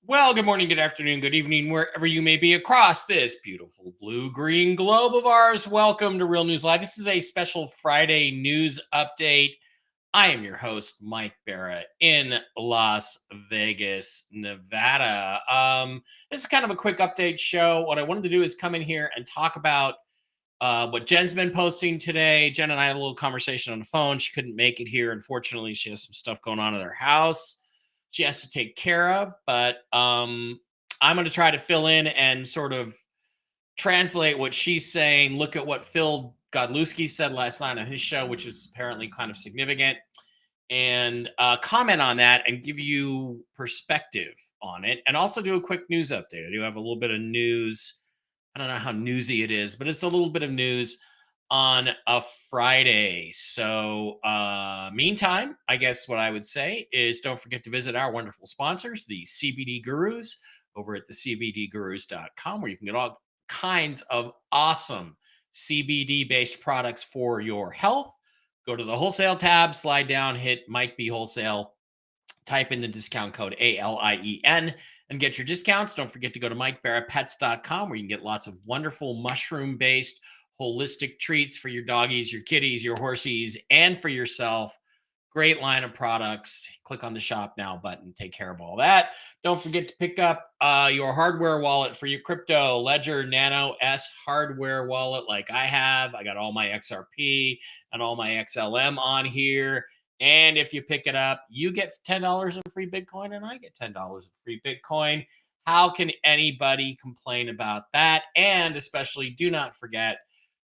Well, good morning, good afternoon, good evening, wherever you may be across this beautiful blue-green globe of ours. Welcome to Real News Live. This is a special Friday news update. I am your host, Mike Barra, in Las Vegas, Nevada. This is kind of a quick update show. What I wanted to do is come in here and talk about what Jen's been posting today. Jen and I had a little conversation on the phone. She couldn't make it here. Unfortunately, she has some stuff going on at her house she has to take care of, but I'm going to try to fill in and sort of translate what she's saying. Look at what Phil Godlewski said last night on his show, which is apparently kind of significant, and comment on that and give you perspective on it, and also do a quick news update. I do have a little bit of news. I don't know how newsy it is, but it's a little bit of news on a Friday. So, meantime, I guess what I would say is don't forget to visit our wonderful sponsors, the CBD Gurus, over at the CBDgurus.com, where you can get all kinds of awesome CBD based products for your health. Go to the wholesale tab, slide down, hit Mike B Wholesale, type in the discount code ALIEN and get your discounts. Don't forget to go to MikeBarraPets.com, where you can get lots of wonderful mushroom based holistic treats for your doggies, your kitties, your horsies, and for yourself. Great line of products. Click on the shop now button. Take care of all that. Don't forget to pick up your hardware wallet for your crypto Ledger Nano S hardware wallet like I have. I got all my XRP and all my XLM on here. And if you pick it up, you get $10 of free Bitcoin and I get $10 of free Bitcoin. How can anybody complain about that? And especially do not forget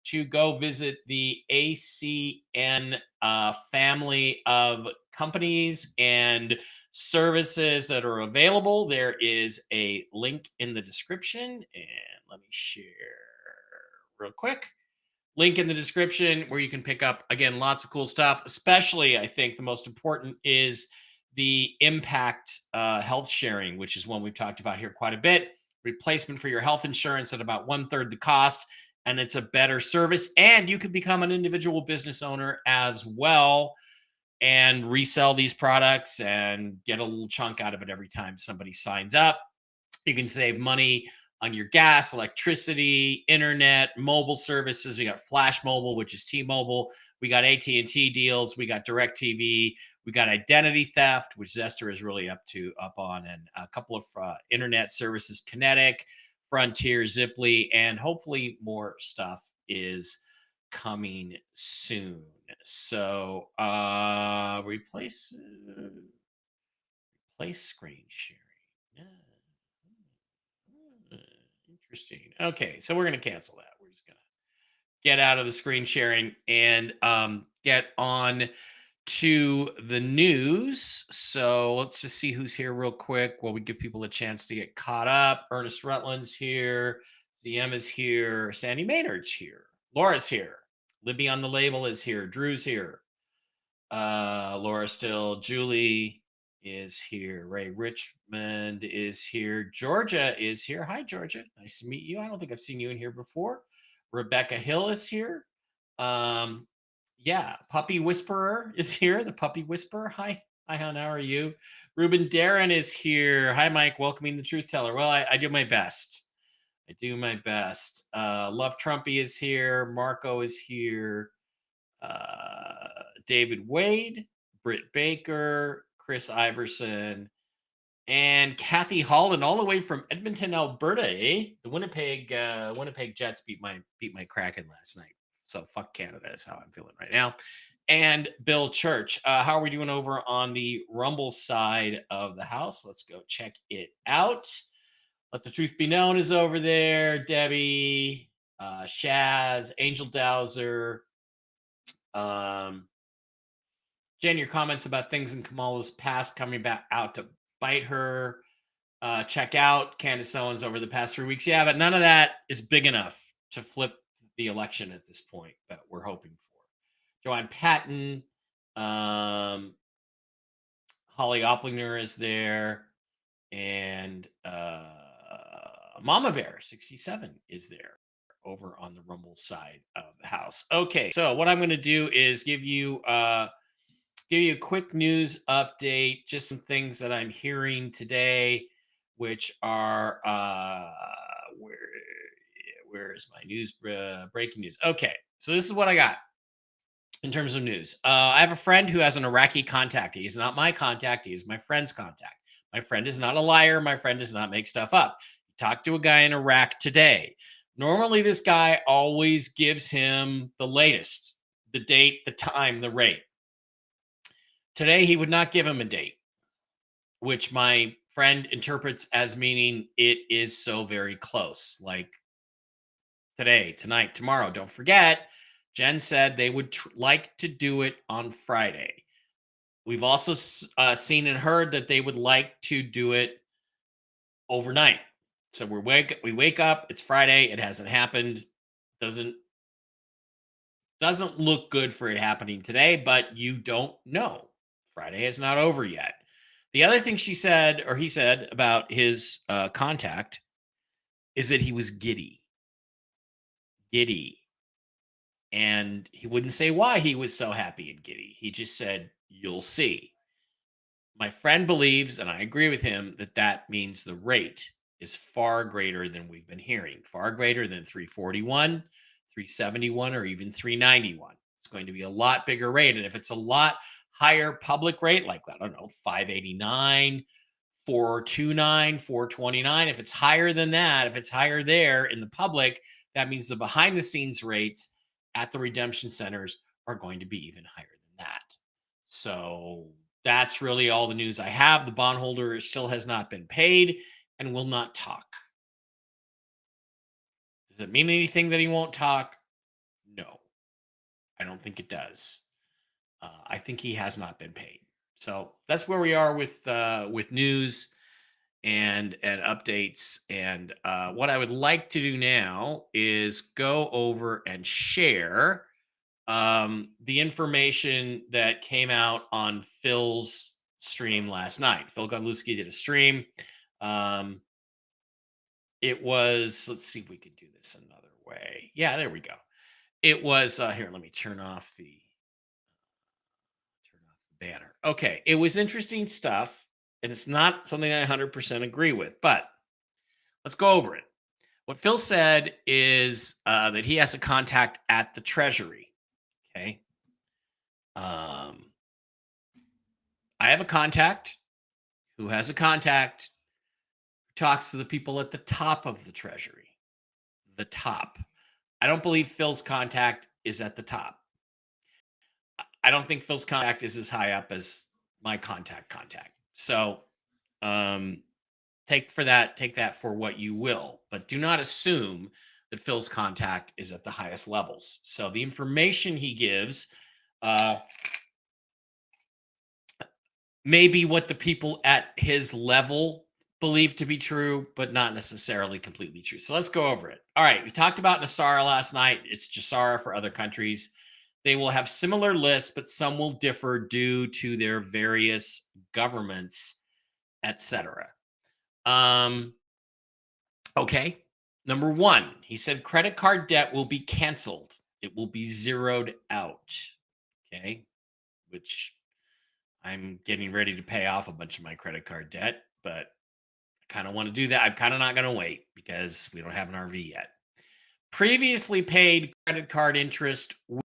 to go visit the ACN family of companies and services that are available. There is a link in the description, and let me share real quick. Link in the description where you can pick up, again, lots of cool stuff. Especially, I think the most important is the impact health sharing, which is one we've talked about here quite a bit. Replacement for your health insurance at about 1/3 the cost. And it's a better service. And you could become an individual business owner as well and resell these products and get a little chunk out of it every time somebody signs up. You can save money on your gas, electricity, internet, mobile services. We got Flash Mobile, which is T-Mobile. We got AT&T deals. We got DirecTV. We got identity theft, which Zester is really up on, and a couple of internet services, Kinetic, Frontier, Ziply, and hopefully more stuff is coming soon. So replace screen sharing. Interesting. Okay, so we're going to cancel that. We're just going to get out of the screen sharing and get on to the news. So let's just see who's here real quick while we give people a chance to get caught up. Ernest Rutland's here. CM is here. Sandy Maynard's here. Laura's here. Libby on the label is here. Drew's here. Laura still. Julie is here. Ray Richmond is here. Georgia is here. Hi, Georgia. Nice to meet you. I don't think I've seen you in here before. Rebecca Hill is here. Yeah, Puppy Whisperer is here. The Puppy Whisperer. Hi, hon. How are you? Ruben Darren is here. Hi, Mike. Welcoming the Truth Teller. Well, I do my best. I do my best. Love Trumpy is here. Marco is here. David Wade, Britt Baker, Chris Iverson, and Kathy Holland, all the way from Edmonton, Alberta. The Winnipeg Jets beat my Kraken last night. So fuck Canada is how I'm feeling right now. And Bill Church. How are we doing over on the Rumble side of the house? Let's go check it out. Let the Truth Be Known is over there. Debbie, Shaz, Angel Dowser. Jen, your comments about things in Kamala's past coming back out to bite her. check out Candace Owens over the past 3 weeks. Yeah, but none of that is big enough to flip the election at this point that we're hoping for. Joanne Patton, um, Holly Opplinger is there, and Mama Bear 67 is there over on the Rumble side of the house. Okay, so what I'm going to do is give you a quick news update, just some things that I'm hearing today, which are where is my news breaking news? Okay, so this is what I got in terms of news. I have a friend who has an Iraqi contact. He's not my contact. He is my friend's contact. My friend is not a liar. My friend does not make stuff up. He talked to a guy in Iraq today. Normally, this guy always gives him the latest, the date, the time, the rate. Today, he would not give him a date, which my friend interprets as meaning it is so very close. Like today, tonight, tomorrow. Don't forget, Jen said they would like to do it on Friday. We've also seen and heard that they would like to do it overnight. So we wake up, it's Friday, it hasn't happened. Doesn't doesn't look good for it happening today, but you don't know. Friday is not over yet. The other thing she said, or he said, about his contact is that he was giddy, and he wouldn't say why he was so happy and giddy. He just said, "You'll see." My friend believes, and I agree with him, that that means the rate is far greater than we've been hearing, far greater than 341, 371, or even 391. It's going to be a lot bigger rate. And if it's a lot higher public rate, like, I don't know, 589, 429, 429, if it's higher than that, if it's higher there in the public, that means the behind the scenes rates at the redemption centers are going to be even higher than that. So that's really all the news I have. The bondholder still has not been paid and will not talk. Does it mean anything that he won't talk? No, I don't think it does. I think he has not been paid. So that's where we are with news and updates. And what I would like to do now is go over and share the information that came out on Phil's stream last night. Phil Godlewski did a stream. Um, it was, let's see if we could do this another way. Yeah, there we go. It was here. Let me turn off the banner. Okay, it was interesting stuff, and it's not something I 100% agree with, but let's go over it. What Phil said is that he has a contact at the Treasury. Okay. Um, I have a contact who has a contact who talks to the people at the top of the Treasury. The top. I don't believe Phil's contact is at the top. I don't think Phil's contact is as high up as my contact. So um, take that for what you will, but do not assume that Phil's contact is at the highest levels. So the information he gives uh, may be what the people at his level believe to be true, but not necessarily completely true. So let's go over it. All right, we talked about Nasara last night. It's Jasara for other countries. They will have similar lists, but some will differ due to their various governments, etc. Okay. Number one, he said credit card debt will be canceled. It will be zeroed out. Okay. Which I'm getting ready to pay off a bunch of my credit card debt, but I kind of want to do that. I'm kind of not going to wait because we don't have an RV yet. Previously paid credit card interest will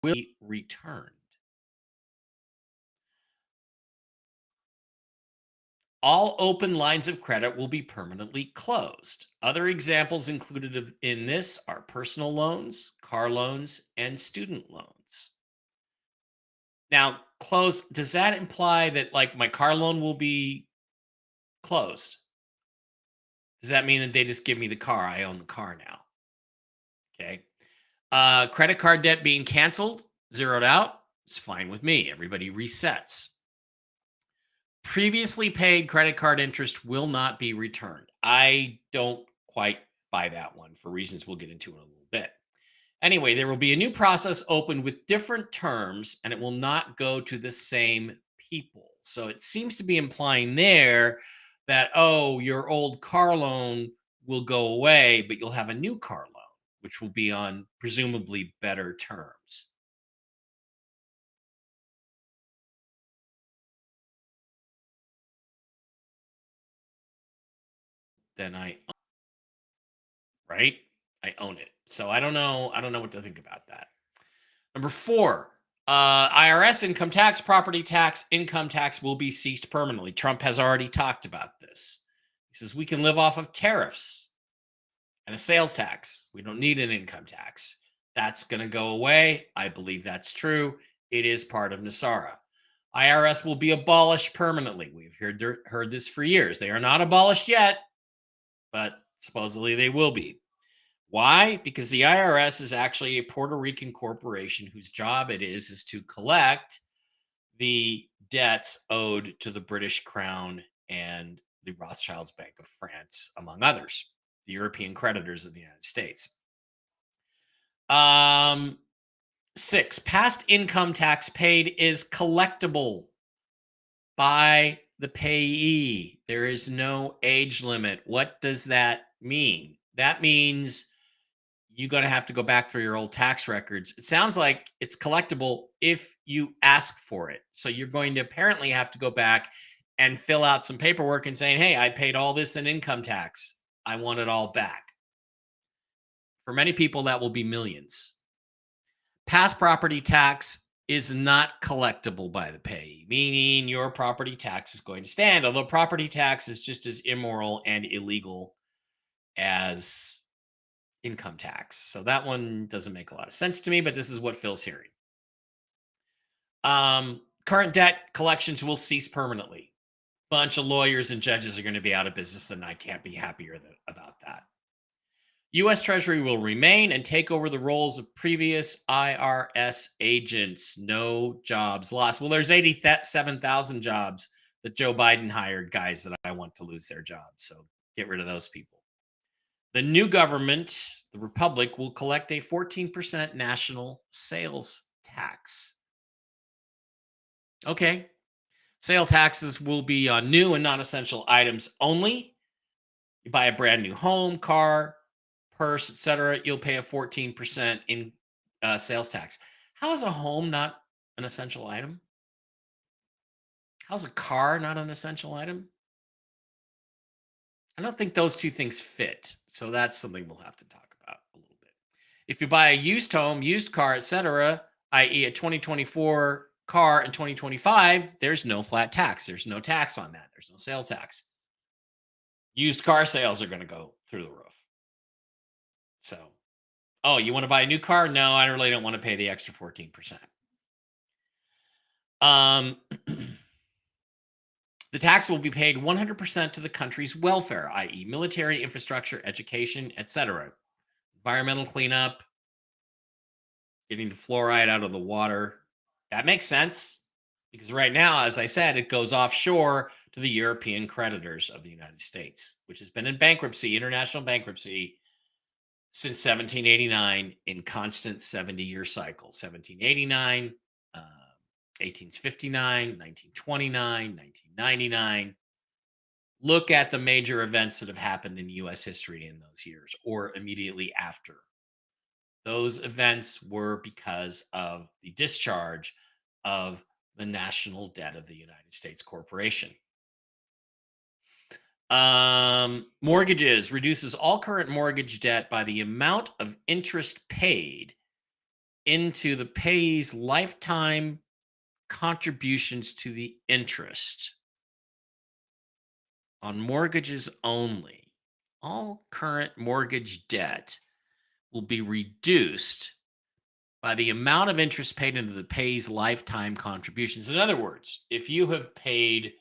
be returned. All open lines of credit will be permanently closed. Other examples included in this are personal loans, car loans, and student loans. Now, close, does that imply that like my car loan will be closed? Does that mean that they just give me the car? I own the car now. Okay. Credit card debt being canceled, zeroed out, it's fine with me. Everybody resets. Previously paid credit card interest will not be returned. I don't quite buy that one for reasons we'll get into in a little bit. Anyway, there will be a new process open with different terms and it will not go to the same people. So it seems to be implying there that, oh, your old car loan will go away, but you'll have a new car loan, which will be on presumably better terms than right? I own it. So I don't know. I don't know what to think about that. Number four, IRS income tax, property tax, income tax will be ceased permanently. Trump has already talked about this. He says we can live off of tariffs and a sales tax. We don't need an income tax. That's going to go away. I believe that's true. It is part of NASARA. IRS will be abolished permanently. We've heard this for years. They are not abolished yet, but supposedly they will be. Why? Because the IRS is actually a Puerto Rican corporation whose job it is to collect the debts owed to the British Crown and the Rothschilds Bank of France, among others, the European creditors of the United States. Um, Six, past income tax paid is collectible by the payee. There is no age limit. What does that mean? That means you're going to have to go back through your old tax records. It sounds like it's collectible if you ask for it. So you're going to apparently have to go back and fill out some paperwork and saying, hey, I paid all this in income tax. I want it all back. For many people, that will be millions. Past property tax is not collectible by the payee, meaning your property tax is going to stand, although property tax is just as immoral and illegal as income tax. So that one doesn't make a lot of sense to me, but this is what Phil's hearing. Current debt collections will cease permanently. Bunch of lawyers and judges are going to be out of business, and I can't be happier about that. U.S. Treasury will remain and take over the roles of previous IRS agents. No jobs lost. Well, there's 87,000 jobs that Joe Biden hired, guys that I want to lose their jobs. So get rid of those people. The new government, the Republic, will collect a 14% national sales tax. Okay. Sale taxes will be on new and non essential items only. You buy a brand new home, car, purse, etc., you'll pay a 14% in sales tax. How is a home not an essential item? How's a car not an essential item? I don't think those two things fit. So that's something we'll have to talk about a little bit. If you buy a used home, used car, etc., i.e., a 2024 car in 2025, there's no flat tax. There's no tax on that. There's no sales tax. Used car sales are going to go through the roof. So, oh, you want to buy a new car? No, I really don't want to pay the extra 14%. Um, the tax will be paid 100% to the country's welfare, i.e., military, infrastructure, education, etc., environmental cleanup, getting the fluoride out of the water. That makes sense because right now, as I said, it goes offshore to the European creditors of the United States, which has been in bankruptcy, international bankruptcy, since 1789 in constant 70-year cycles. 1789, 1859, 1929, 1999. Look at the major events that have happened in U.S. history in those years or immediately after. Those events were because of the discharge of the national debt of the United States corporation. Mortgages reduces all current mortgage debt by the amount of interest paid into the payee's lifetime contributions to the interest on mortgages only. All current mortgage debt will be reduced by the amount of interest paid into the payee's lifetime contributions. In other words, if you have paid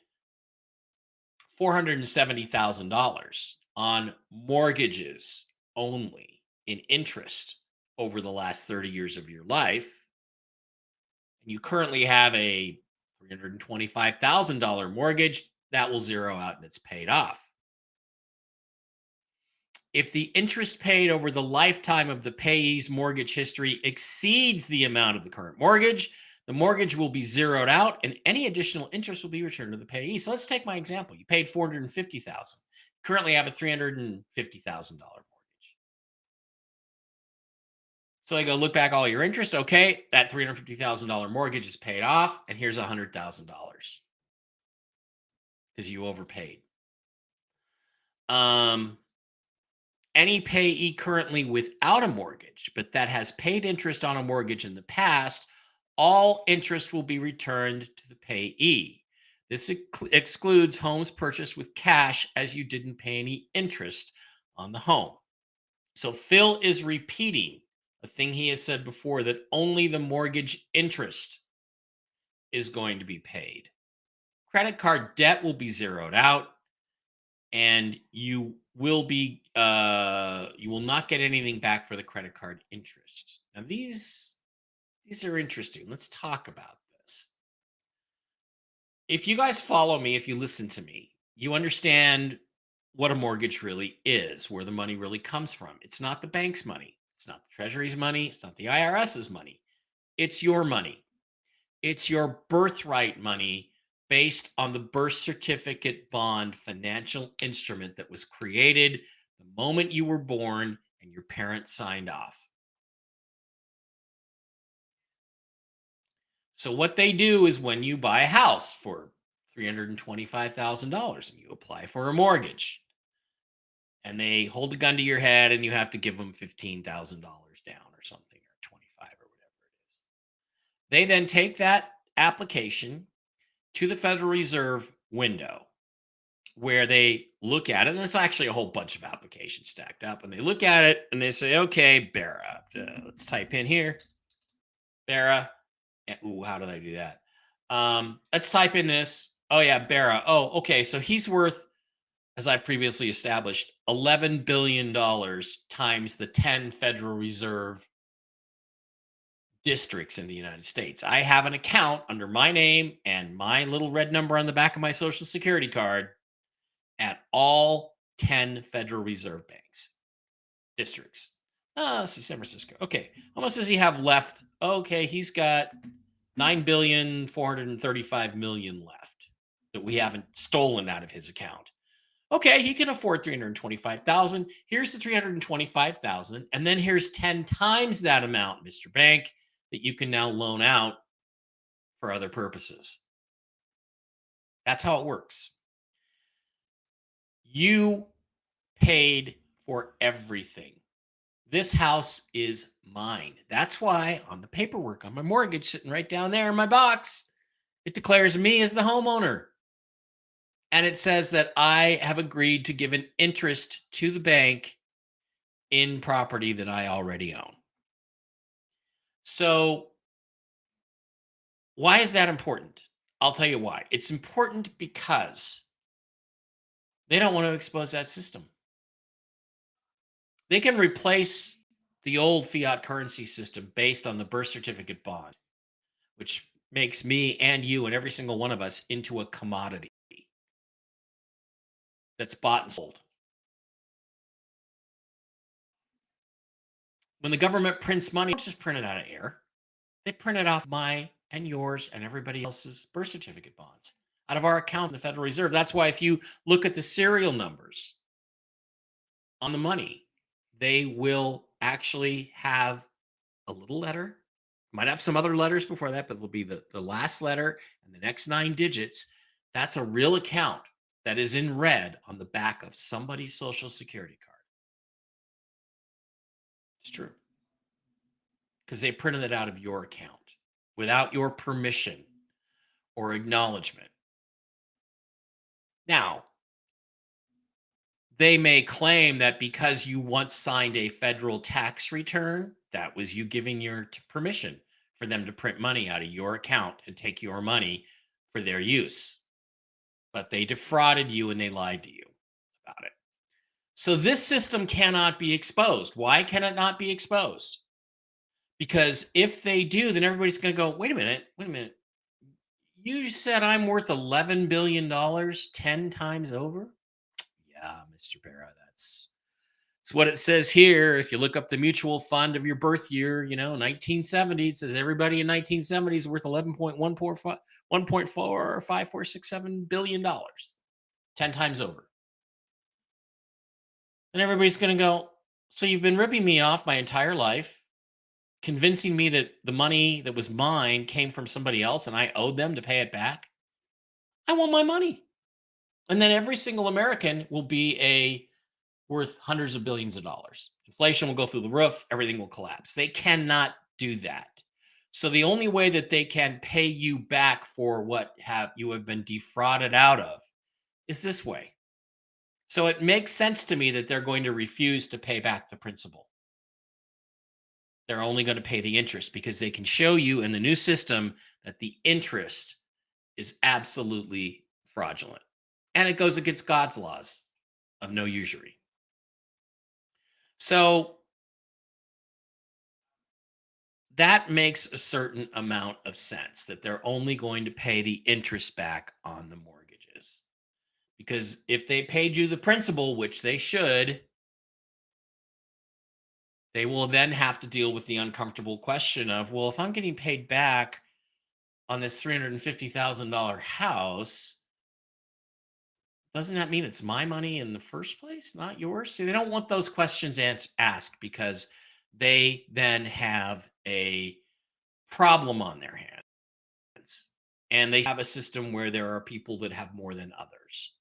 $470,000 on mortgages only in interest over the last 30 years of your life, and you currently have a $325,000 mortgage, that will zero out and it's paid off. If the interest paid over the lifetime of the payee's mortgage history exceeds the amount of the current mortgage, the mortgage will be zeroed out and any additional interest will be returned to the payee. So let's take my example. You paid $450,000. Currently have a $350,000 mortgage. So they go look back all your interest. Okay, that $350,000 mortgage is paid off, and here's $100,000 because you overpaid. Any payee currently without a mortgage, but that has paid interest on a mortgage in the past, all interest will be returned to the payee. This excludes homes purchased with cash, as you didn't pay any interest on the home. So Phil is repeating a thing he has said before, that only the mortgage interest is going to be paid. Credit card debt will be zeroed out, and you will not get anything back for the credit card interest. Now these are interesting. Let's talk about this. If you guys follow me, if you listen to me, you understand what a mortgage really is, where the money really comes from. It's not the bank's money. It's not the Treasury's money. It's not the IRS's money. It's your money. It's your birthright money, based on the birth certificate bond financial instrument that was created the moment you were born and your parents signed off. So what they do is, when you buy a house for $325,000 and you apply for a mortgage, and they hold a gun to your head and you have to give them $15,000 down or something, or 25 or whatever it is. They then take that application to the Federal Reserve window, where they look at it, and it's actually a whole bunch of applications stacked up, and they look at it and they say, okay, Barra, let's type in here, Barra. Ooh, how did I do that? Let's type in this. Oh yeah, Barra. Oh, okay. So he's worth, as I previously established, $11 billion times the 10 Federal Reserve districts in the United States. I have an account under my name and my little red number on the back of my Social Security card at all 10 Federal Reserve banks districts. See, San Francisco. Okay. How much does he have left? Okay, he's got $9,435,000,000 left that we haven't stolen out of his account. Okay, he can afford $325,000. Here's the $325,000, and then here's 10 times that amount, Mr. Bank, that you can now loan out for other purposes. That's how it works. You paid for everything. This house is mine. That's why on the paperwork on my mortgage, sitting right down there in my box, it declares me as the homeowner. And it says that I have agreed to give an interest to the bank in property that I already own. So why is that important? I'll tell you why. It's important because they don't want to expose that system. They can replace the old fiat currency system based on the birth certificate bond, which makes me and you and every single one of us into a commodity that's bought and sold. When the government prints money, they don't just print it out of air. They print it off my and yours and everybody else's birth certificate bonds out of our accounts in the Federal Reserve. That's why if you look at the serial numbers on the money, they will actually have a little letter. Might have some other letters before that, but it'll be the last letter and the next 9 digits. That's a real account that is in red on the back of somebody's Social Security card. It's true. Because they printed it out of your account without your permission or acknowledgement. Now, they may claim that because you once signed a federal tax return, that was you giving your permission for them to print money out of your account and take your money for their use. But they defrauded you and they lied to you about it. So this system cannot be exposed. Why can it not be exposed? Because if they do, then everybody's going to go, wait a minute. You said I'm worth $11 billion 10 times over? Yeah, Mr. Barra, that's what it says here. If you look up the mutual fund of your birth year, 1970, it says everybody in 1970 is worth 11.14546 billion dollars 10 times over. And everybody's going to go, so you've been ripping me off my entire life, convincing me that the money that was mine came from somebody else and I owed them to pay it back. I want my money. And then every single American will be a worth hundreds of billions of dollars. Inflation will go through the roof, everything will collapse. They cannot do that. So the only way that they can pay you back for what have you have been defrauded out of is this way. So it makes sense to me that they're going to refuse to pay back the principal. They're only going to pay the interest because they can show you in the new system that the interest is absolutely fraudulent. And it goes against God's laws of no usury. So that makes a certain amount of sense that they're only going to pay the interest back on the mortgages. Because if they paid you the principal, which they should, they will then have to deal with the uncomfortable question of, well, if I'm getting paid back on this $350,000 house, doesn't that mean it's my money in the first place, not yours? See, they don't want those questions asked because they then have a problem on their hands. And they have a system where there are people that have more than others.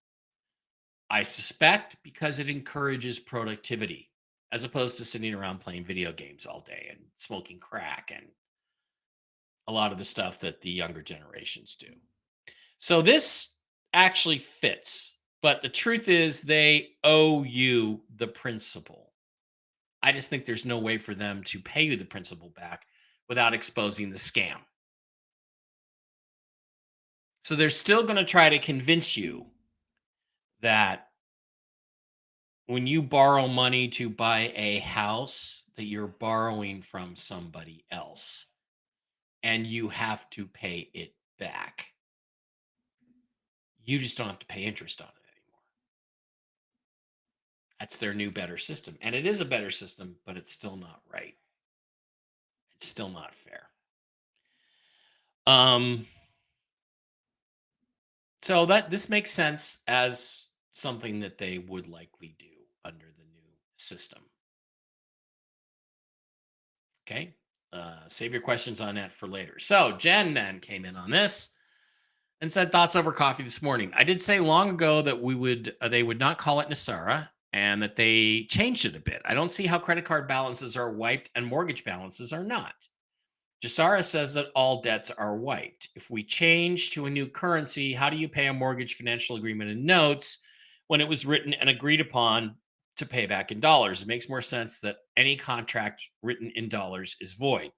I suspect because it encourages productivity as opposed to sitting around playing video games all day and smoking crack and a lot of the stuff that the younger generations do. So this actually fits, but the truth is they owe you the principal. I just think there's no way for them to pay you the principal back without exposing the scam. So they're still going to try to convince you that when you borrow money to buy a house, that you're borrowing from somebody else and you have to pay it back. You just don't have to pay interest on it anymore. That's their new better system. And it is a better system, but it's still not right. It's still not fair. Um so that this makes sense as something that they would likely do under the new system. Okay. Save your questions on that for later. So Jen then came in on this and said thoughts over coffee this morning. I did say long ago that they would not call it Nasara and that they changed it a bit. I don't see how credit card balances are wiped and mortgage balances are not. Jasara says that all debts are wiped. If we change to a new currency, how do you pay a mortgage financial agreement in notes when it was written and agreed upon to pay back in dollars? It makes more sense that any contract written in dollars is void.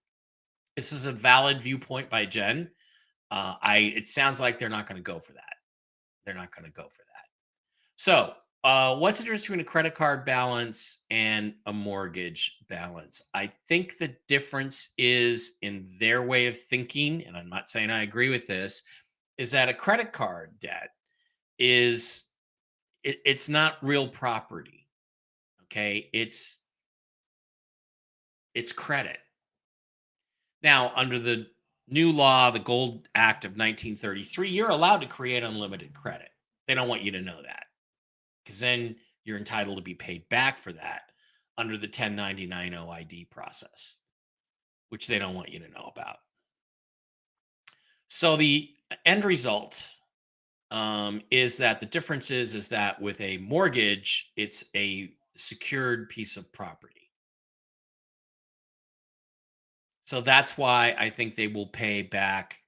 This is a valid viewpoint by Jen. It sounds like they're not going to go for that. They're not going to go for that. So, what's the difference between a credit card balance and a mortgage balance? I think the difference is in their way of thinking, and I'm not saying I agree with this, is that a credit card debt is it's not real property. Okay, it's credit. Now, under the new law, the Gold Act of 1933, you're allowed to create unlimited credit. They don't want you to know that because then you're entitled to be paid back for that under the 1099 OID process, which they don't want you to know about. So the end result is that the difference is that with a mortgage, it's a secured piece of property. So that's why I think they will pay back.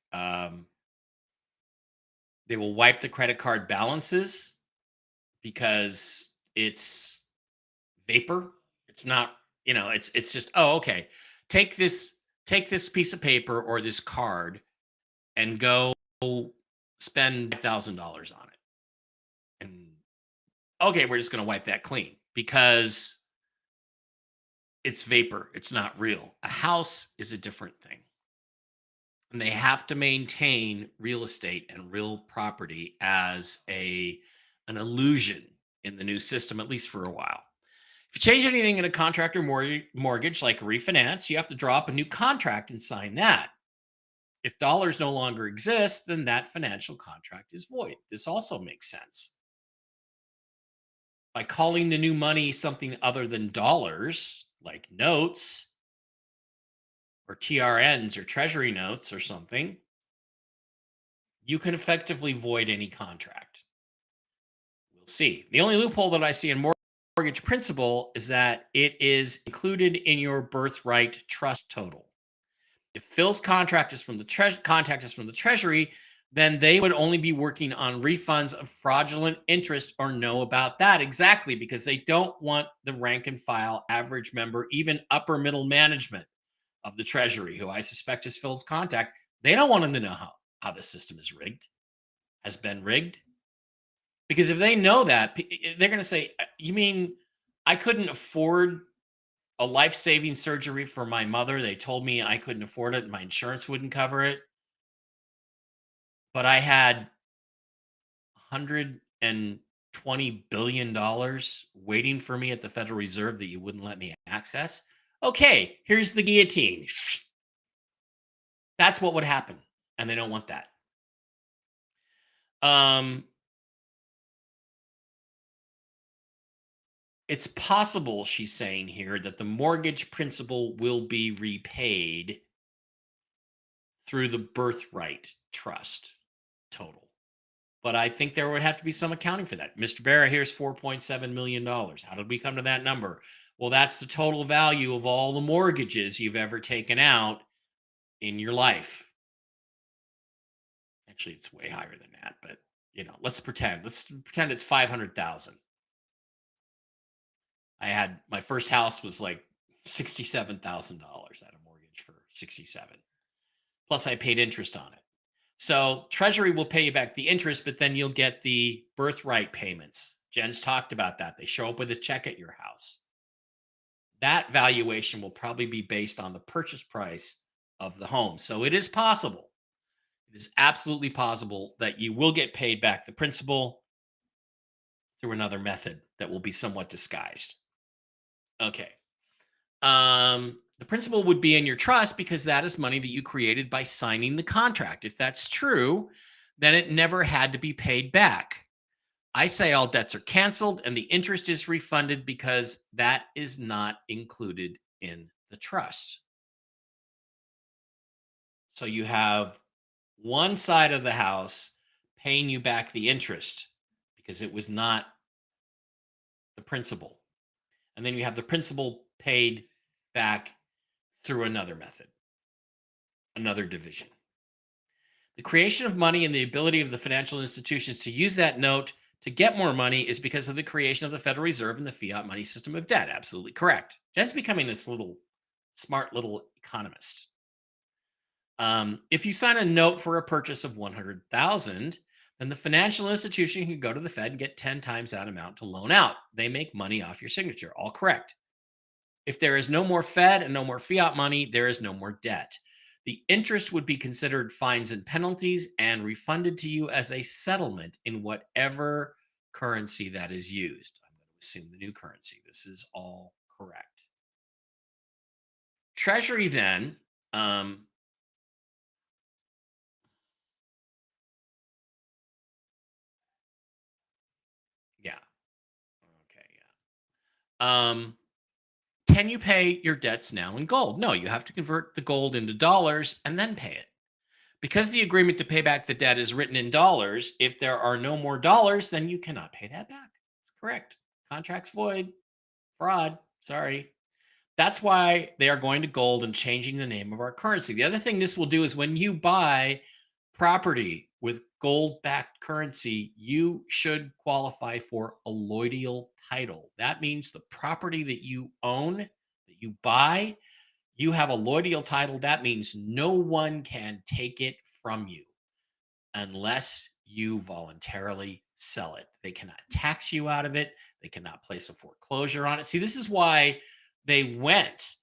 They will wipe the credit card balances because it's vapor. It's not, it's just, oh, okay. Take this take this piece of paper or this card and go spend $5,000 on it. And okay, we're just going to wipe that clean because it's vapor. It's not real. A house is a different thing. And they have to maintain real estate and real property as an illusion in the new system, at least for a while. If you change anything in a contract or mortgage, like a refinance, you have to draw up a new contract and sign that. If dollars no longer exist, then that financial contract is void. This also makes sense. By calling the new money something other than dollars, like notes or TRNs or treasury notes or something, you can effectively void any contract. We'll see. The only loophole that I see in mortgage principal is that it is included in your birthright trust total. If Phil's contract is from the contact is from the Treasury, then they would only be working on refunds of fraudulent interest or know about that exactly because they don't want the rank and file average member, even upper middle management of the Treasury, who I suspect is Phil's contact. They don't want him to know how the system is rigged, has been rigged. Because if they know that, they're going to say, "You mean I couldn't afford a life-saving surgery for my mother? They told me I couldn't afford it and my insurance wouldn't cover it, but I had 120 billion dollars waiting for me at the Federal Reserve that you wouldn't let me access. Okay, here's the guillotine." That's what would happen, and they don't want that. Um, it's possible, she's saying here, that the mortgage principal will be repaid through the birthright trust total. But I think there would have to be some accounting for that. Mr. Barra, here's $4.7 million. How did we come to that number? Well, that's the total value of all the mortgages you've ever taken out in your life. Actually, it's way higher than that, but let's pretend. Let's pretend it's 500,000. I had my first house was like $67,000. I had a mortgage for 67. Plus I paid interest on it. So Treasury will pay you back the interest, but then you'll get the birthright payments. Jen's talked about that. They show up with a check at your house. That valuation will probably be based on the purchase price of the home. So it is possible. It is absolutely possible that you will get paid back the principal through another method that will be somewhat disguised. Okay. The principal would be in your trust because that is money that you created by signing the contract. If that's true, then it never had to be paid back. I say all debts are canceled and the interest is refunded because that is not included in the trust. So you have one side of the house paying you back the interest because it was not the principal. And then you have the principal paid back through another method, another division. The creation of money and the ability of the financial institutions to use that note to get more money is because of the creation of the Federal Reserve and the fiat money system of debt. Absolutely correct. Jen's becoming this little smart little economist. If you sign a note for a purchase of 100,000, then the financial institution can go to the Fed and get 10 times that amount to loan out. They make money off your signature. All correct. If there is no more Fed and no more fiat money, there is no more debt. The interest would be considered fines and penalties and refunded to you as a settlement in whatever currency that is used. I'm going to assume the new currency. This is all correct. Treasury then, yeah, okay, yeah. Can you pay your debts now in gold? No, you have to convert the gold into dollars and then pay it. Because the agreement to pay back the debt is written in dollars, if there are no more dollars, then you cannot pay that back. That's correct. Contract's void. Fraud. Sorry. That's why they are going to gold and changing the name of our currency. The other thing this will do is when you buy property with gold backed currency, you should qualify for a alloidial title. That means the property that you own, that you buy, you have a alloidial title. That means no one can take it from you unless you voluntarily sell it. They cannot tax you out of it. They cannot place a foreclosure on it. See, this is why they went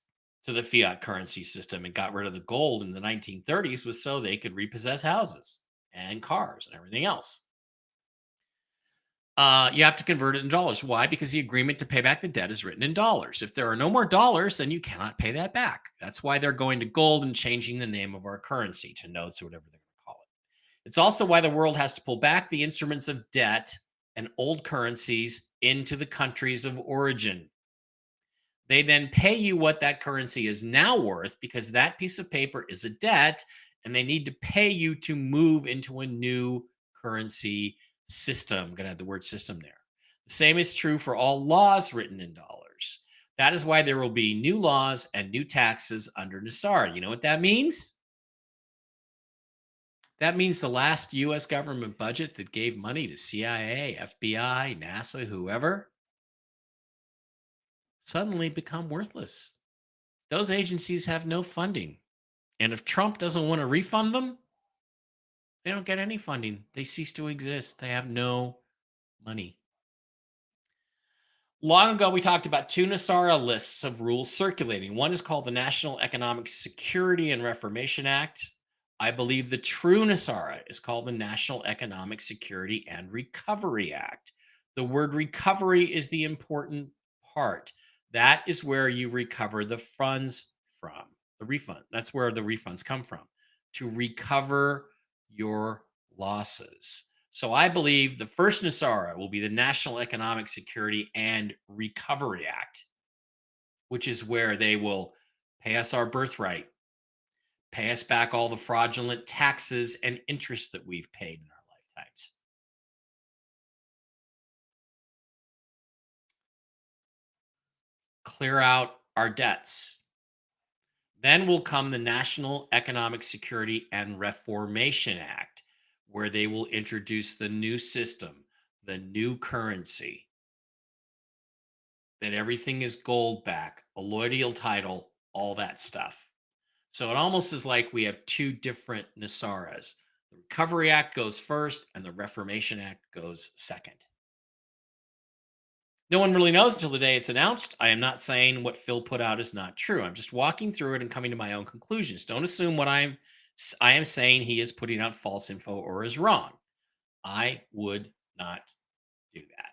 to the fiat currency system and got rid of the gold in the 1930s was so they could repossess houses and cars and everything else. You have to convert it in dollars. Why? Because the agreement to pay back the debt is written in dollars. If there are no more dollars, then you cannot pay that back. That's why they're going to gold and changing the name of our currency to notes or whatever they're going to call it. It's also why the world has to pull back the instruments of debt and old currencies into the countries of origin. They then pay you what that currency is now worth because that piece of paper is a debt and they need to pay you to move into a new currency system. I'm going to add the word system there. The same is true for all laws written in dollars. That is why there will be new laws and new taxes under NASARA. You know what that means? That means the last US government budget that gave money to CIA, FBI, NASA, whoever, suddenly become worthless. Those agencies have no funding. And if Trump doesn't want to refund them, they don't get any funding. They cease to exist. They have no money. Long ago, we talked about two NASARA lists of rules circulating. One is called the National Economic Security and Reformation Act. I believe the true NASARA is called the National Economic Security and Recovery Act. The word recovery is the important part. That is where you recover the funds from, the refund. That's where the refunds come from, to recover your losses. So I believe the first NASARA will be the National Economic Security and Recovery Act, which is where they will pay us our birthright, pay us back all the fraudulent taxes and interest that we've paid in our lifetimes. Clear out our debts. Then will come the National Economic Security and Reformation Act, where they will introduce the new system, the new currency, that everything is gold back, allodial title, all that stuff. So it almost is like we have two different NASARAs. The Recovery Act goes first, and the Reformation Act goes second. No one really knows until the day it's announced. I am not saying what Phil put out is not true. I'm just walking through it and coming to my own conclusions. Don't assume I am saying he is putting out false info or is wrong. I would not do that.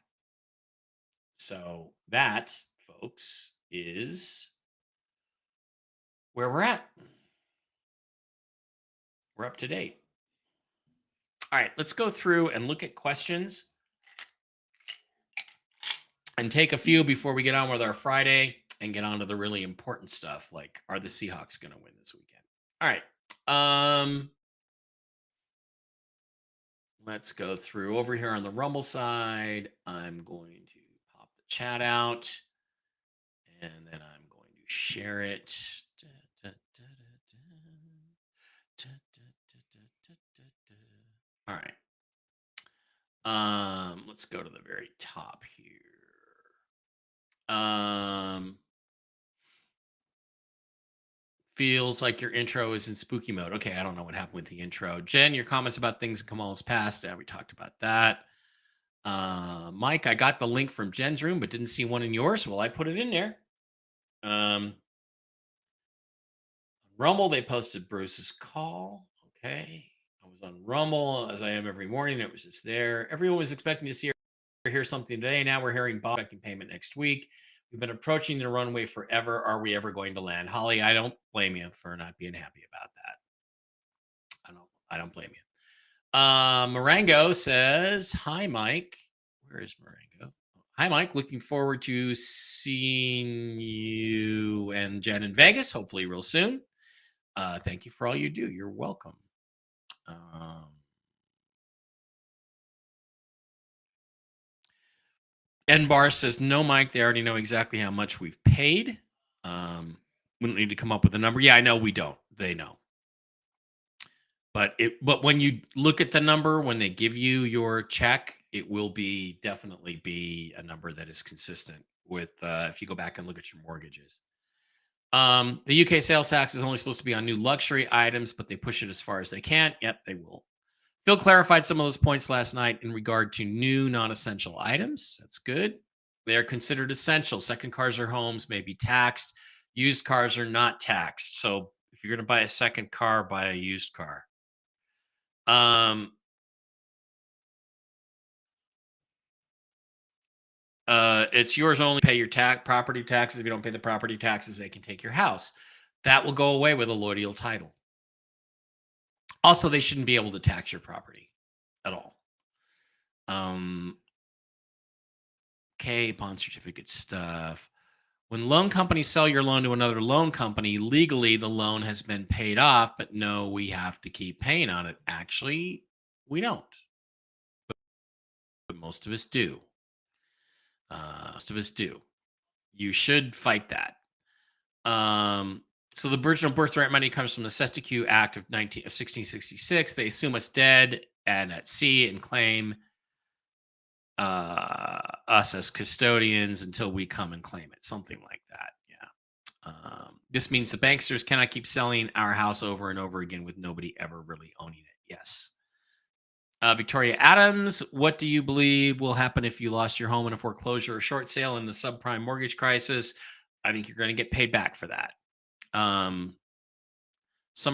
So that, folks, is where we're at. We're up to date. All right, let's go through and look at questions and take a few before we get on with our Friday and get on to the really important stuff, like are the Seahawks going to win this weekend? All right. Let's go through over here on the Rumble side. I'm going to pop the chat out and then I'm going to share it. All right. Let's go to the very top here. Feels like your intro is in spooky mode. Okay, I don't know what happened with the intro. Jen, your comments about things in Kamal's past. Yeah, we talked about that. Mike, I got the link from Jen's room, but didn't see one in yours. Well, I put it in there. Rumble, they posted Bruce's call. Okay. I was on Rumble as I am every morning. It was just there. Everyone was expecting to see or hear something today. Now we're hearing Bob expecting payment next week. We've been approaching the runway forever. Are we ever going to land? Holly, I don't blame you for not being happy about that. I don't blame you. Marango says, hi, Mike. Where is Marango? Hi, Mike. Looking forward to seeing you and Jen in Vegas, hopefully real soon. Thank you for all you do. You're welcome. Nbar says, no, Mike, they already know exactly how much we've paid. We don't need to come up with a number. Yeah, I know we don't. They know. But when you look at the number, when they give you your check, it will definitely be a number that is consistent with if you go back and look at your mortgages. The UK sales tax is only supposed to be on new luxury items, but they push it as far as they can. Yep, they will. Phil clarified some of those points last night in regard to new non-essential items. That's good. They are considered essential. Second cars or homes may be taxed. Used cars are not taxed. So if you're going to buy a second car, buy a used car. Um, it's yours only. Pay your property taxes. If you don't pay the property taxes, they can take your house. That will go away with a allodial title. Also, they shouldn't be able to tax your property at all. Okay, bond certificate stuff. When loan companies sell your loan to another loan company, legally the loan has been paid off, but no, we have to keep paying on it. Actually, we don't, but most of us do. Most of us do. You should fight that. So the original birthright money comes from the Cestui Act of 1666. They assume us dead and at sea and claim us as custodians until we come and claim it. Something like that. Yeah. This means the banksters cannot keep selling our house over and over again with nobody ever really owning it. Yes. Victoria Adams, what do you believe will happen if you lost your home in a foreclosure or short sale in the subprime mortgage crisis? I think you're going to get paid back for that. Some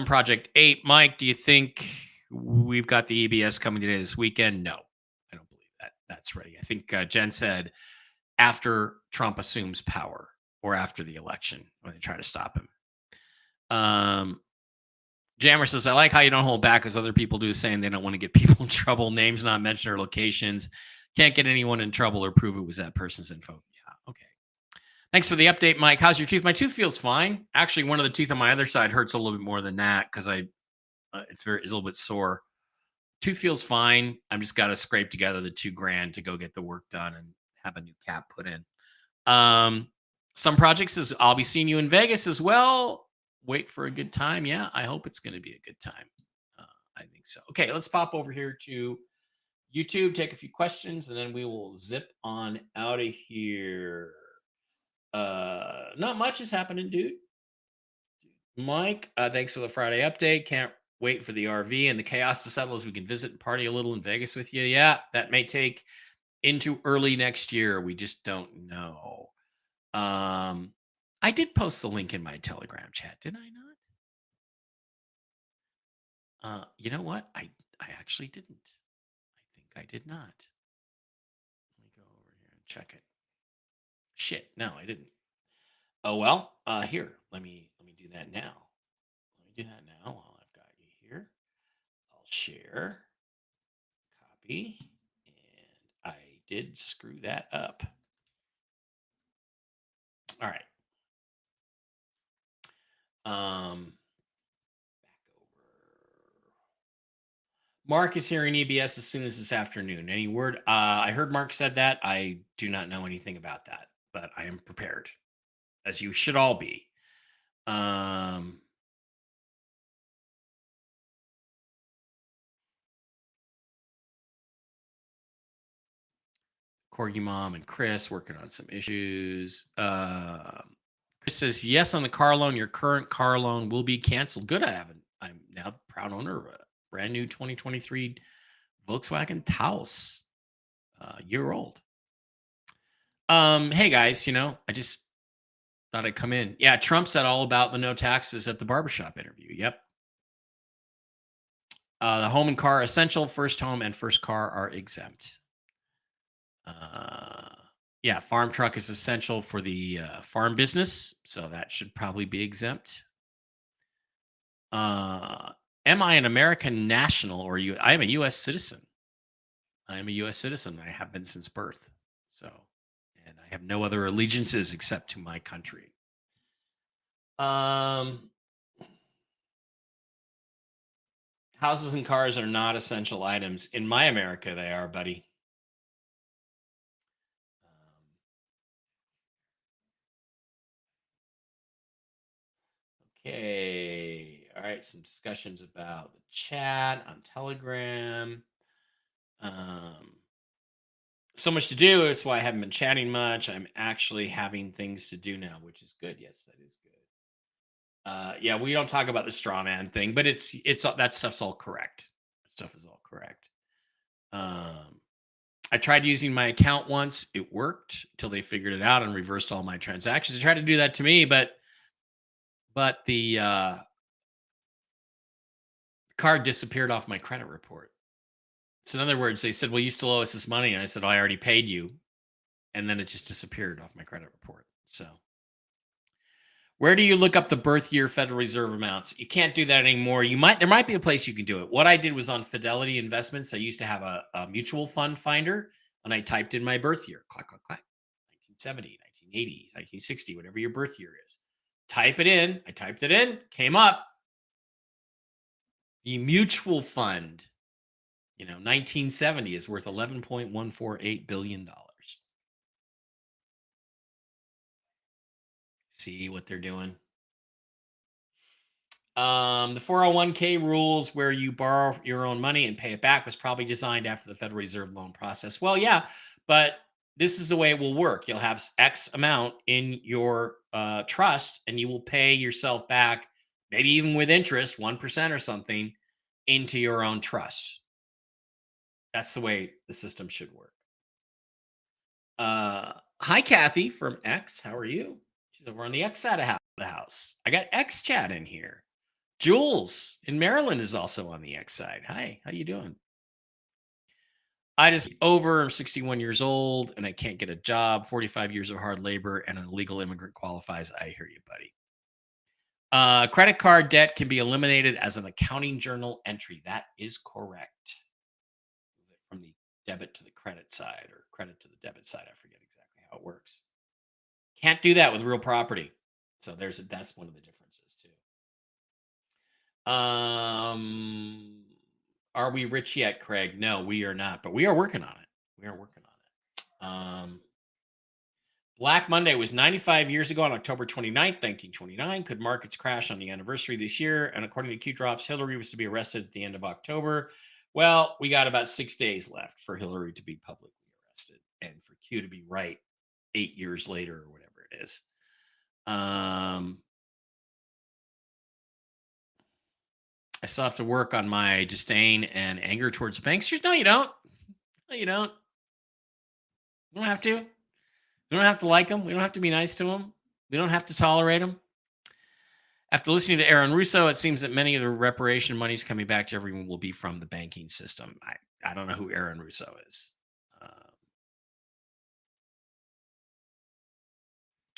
Project 8, Mike, do you think we've got the EBS coming today this weekend? No, I don't believe that's ready. I think Jen said after Trump assumes power or after the election when they try to stop him. Jammer says, I like how you don't hold back as other people do, saying they don't want to get people in trouble. Names not mentioned or locations. Can't get anyone in trouble or prove it was that person's info. Yeah, okay. Thanks for the update, Mike. How's your tooth? My tooth feels fine. Actually, one of the teeth on my other side hurts a little bit more than that because it's a little bit sore. Tooth feels fine. I'm just got to scrape together the $2,000 to go get the work done and have a new cap put in. Some projects is I'll be seeing you in Vegas as well. Wait for a good time. Yeah, I hope it's going to be a good time. I think so. Okay, let's pop over here to YouTube, take a few questions, and then we will zip on out of here. Not much is happening, dude. Mike, thanks for the Friday update. Can't wait for the RV and the chaos to settle as we can visit and party a little in Vegas with you. Yeah, that may take into early next year. We just don't know. I did post the link in my Telegram chat, did I not? You know what? I actually didn't. I think I did not. Let me go over here and check it. Shit, no, I didn't. Oh well. Here, let me do that now. Let me do that now while I've got you here. I'll share, copy, and I did screw that up. All right. Back over. Mark is hearing EBS as soon as this afternoon. Any word? I heard Mark said that. I do not know anything about that, but I am prepared, as you should all be. Corgi Mom and Chris working on some issues. Chris says, yes, on the car loan, your current car loan will be canceled. Good. I'm now the proud owner of a brand new 2023 Volkswagen Taos, year old. Hey guys, I just thought I'd come in. Yeah, Trump said all about the no taxes at the barbershop interview. Yep. The home and car essential. First home and first car are exempt. Yeah, farm truck is essential for the farm business, so that should probably be exempt. Am I an American national or you? I am a U.S. citizen. I am a U.S. citizen. I have been since birth. So, and I have no other allegiances except to my country. Houses and cars are not essential items. In my America, they are, buddy. Okay. All right. Some discussions about the chat on Telegram. So much to do. That's why I haven't been chatting much. I'm actually having things to do now, which is good. Yes, that is good. Yeah, we don't talk about the straw man thing, but it's that stuff's all correct. That stuff is all correct. I tried using my account once. It worked until they figured it out and reversed all my transactions. They tried to do that to me, but but the card disappeared off my credit report. So in other words, they said, "Well, you still owe us this money," and I said, "Oh, I already paid you," and then it just disappeared off my credit report. So where do you look up the birth year Federal Reserve amounts? You can't do that anymore. There might be a place you can do it. What I did was on Fidelity Investments. I used to have a mutual fund finder, and I typed in my birth year, clack, clack, clack, 1970, 1980, 1960, whatever your birth year is. Type it in. I typed it in, came up. The mutual fund, 1970 is worth $11.148 billion. See what they're doing? The 401k rules where you borrow your own money and pay it back was probably designed after the Federal Reserve loan process. Well, yeah, but this is the way it will work. You'll have X amount in your trust, and you will pay yourself back, maybe even with interest, 1% or something, into your own trust. That's the way the system should work. Hi, Kathy from X. How are you? She's over on the X side of the house. I got X chat in here. Jules in Maryland is also on the X side. Hi, how you doing? I just over 61 years old and I can't get a job. 45 years of hard labor and an illegal immigrant qualifies. I hear you, buddy. Credit card debt can be eliminated as an accounting journal entry. That is correct. From the debit to the credit side or credit to the debit side. I forget exactly how it works. Can't do that with real property. So that's one of the differences too. Are we rich yet, Craig? No, we are not, but we are working on it. We are working on it. Black Monday was 95 years ago on October 29th, 1929. Could markets crash on the anniversary this year? And according to Q Drops, Hillary was to be arrested at the end of October. Well, we got about 6 days left for Hillary to be publicly arrested and for Q to be right 8 years later or whatever it is. I still have to work on my disdain and anger towards banksters. No, you don't. No, you don't. You don't have to. We don't have to like them. We don't have to be nice to them. We don't have to tolerate them. After listening to Aaron Russo, it seems that many of the reparation monies coming back to everyone will be from the banking system. I don't know who Aaron Russo is.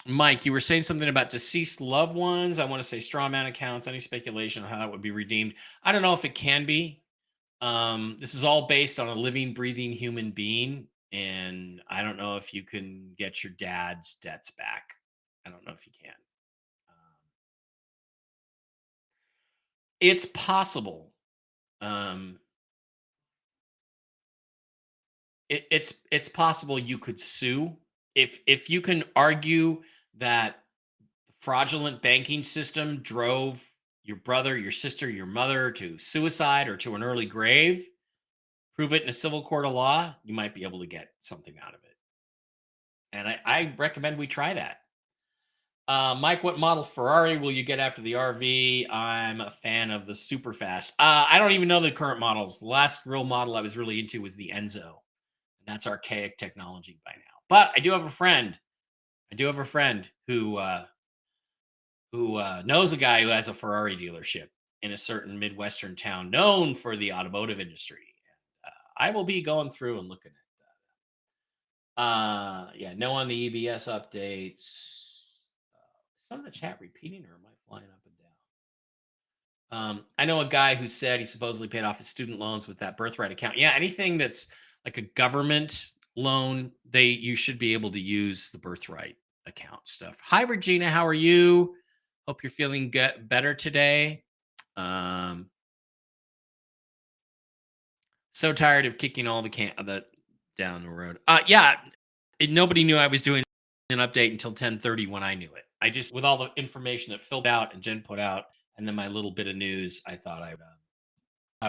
Mike, you were saying something about deceased loved ones. I want to say straw man accounts. Any speculation on how that would be redeemed? I don't know if it can be. This is all based on a living, breathing human being, and I don't know if you can get your dad's debts back. I don't know if you can. It's possible. It's possible you could sue if you can argue that the fraudulent banking system drove your brother, your sister, your mother to suicide or to an early grave. Prove it in a civil court of law, you might be able to get something out of it. And I recommend we try that. Mike, what model Ferrari will you get after the RV? I'm a fan of the Superfast. I don't even know the current models. The last real model I was really into was the Enzo. And that's archaic technology by now. But I do have a friend. I do have a friend who knows a guy who has a Ferrari dealership in a certain Midwestern town known for the automotive industry. I will be going through and looking at that. Yeah, no on the EBS updates. Some of the chat repeating, or am I flying up and down? I know a guy who said he supposedly paid off his student loans with that birthright account. Yeah, anything that's like a government loan, you should be able to use the birthright account stuff. Hi, Regina, how are you? Hope you're feeling better today. So tired of kicking all the down the road. Yeah, nobody knew I was doing an update until 10:30 when I knew it. I just, with all the information that filled out and Jen put out, and then my little bit of news, I thought I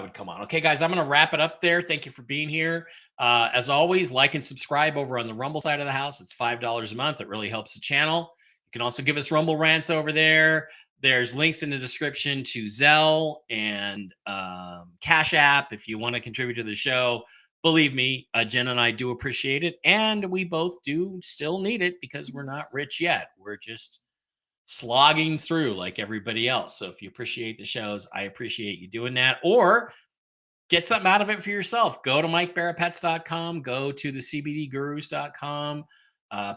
would come on. Okay, guys, I'm going to wrap it up there. Thank you for being here. As always, like and subscribe over on the Rumble side of the house. It's $5 a month. It really helps the channel. You can also give us Rumble rants over there. There's links in the description to Zelle and Cash App if you want to contribute to the show. Believe me, Jen and I do appreciate it. And we both do still need it because we're not rich yet. We're just slogging through like everybody else. So if you appreciate the shows, I appreciate you doing that. Or get something out of it for yourself. Go to MikeBarrettPets.com, go to the CBDGurus.com,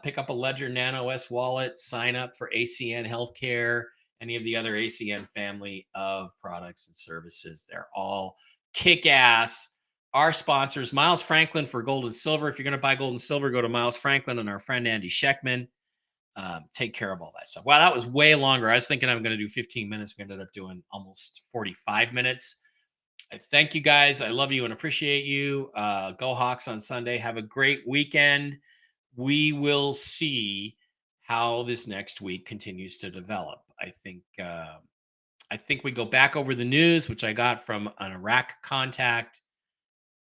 pick up a Ledger Nano S wallet, sign up for ACN Healthcare, any of the other ACN family of products and services. They're all kick ass. Our sponsors, Miles Franklin for gold and silver. If you're going to buy gold and silver, go to Miles Franklin and our friend Andy Scheckman. Take care of all that stuff. Wow, that was way longer. I was thinking I'm going to do 15 minutes. We ended up doing almost 45 minutes. I thank you guys. I love you and appreciate you. Go Hawks on Sunday. Have a great weekend. We will see how this next week continues to develop. I think we go back over the news, which I got from an Iraq contact,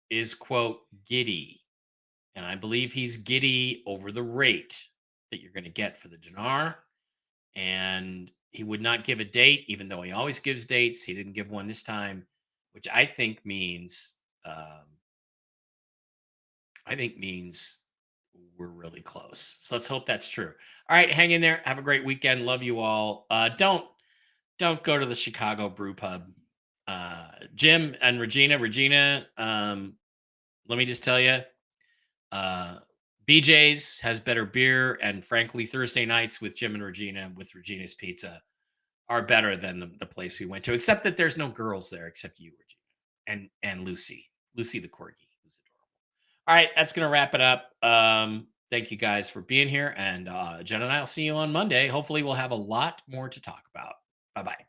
is quote giddy, and I believe he's giddy over the rate that you're going to get for the dinar. And he would not give a date, even though he always gives dates. He didn't give one this time, which um, I think means we're really close. So let's hope that's true. All right, hang in there. Have a great weekend. Love you all. Don't go to the Chicago Brew Pub. Jim and Regina. Let me just tell you, uh, BJ's has better beer, and frankly, Thursday nights with Jim and Regina with Regina's Pizza are better than the place we went to, except that there's no girls there except you, Regina, and Lucy the corgi, who's adorable. All right, that's gonna wrap it up. Thank you guys for being here, and Jen and I will see you on Monday. Hopefully, we'll have a lot more to talk about. Bye bye.